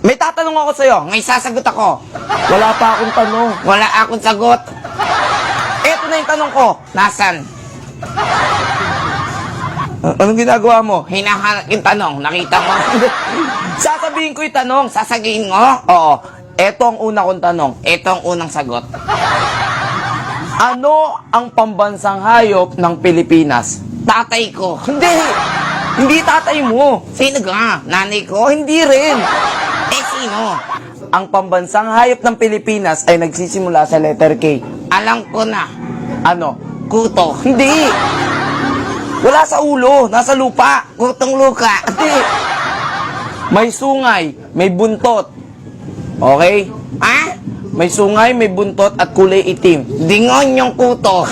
May tatanong ako sa'yo, ngayon sasagot ako. Wala pa akong tanong. Wala akong sagot. Eto na yung tanong ko. Nasaan? Anong ginagawa mo? Hinahanap yung tanong. Nakita mo? Sasabihin ko yung tanong. Sasagihin mo? Oo. Eto ang una kong tanong. Eto ang unang sagot. Ano ang pambansang hayop ng Pilipinas? Tatay ko. Hindi. Hindi tatay mo. Sino ka? Nanay ko? Hindi rin. Eh, sino? Ang pambansang hayop ng Pilipinas ay nagsisimula sa letter K. Alam ko na. Ano? Kuto. Hindi. Wala sa ulo. Nasa lupa. Kutong luka. Hindi. May sungay. May buntot. Okay? Ha? May sungay, may buntot at kulay itim. Dingon yung kuto.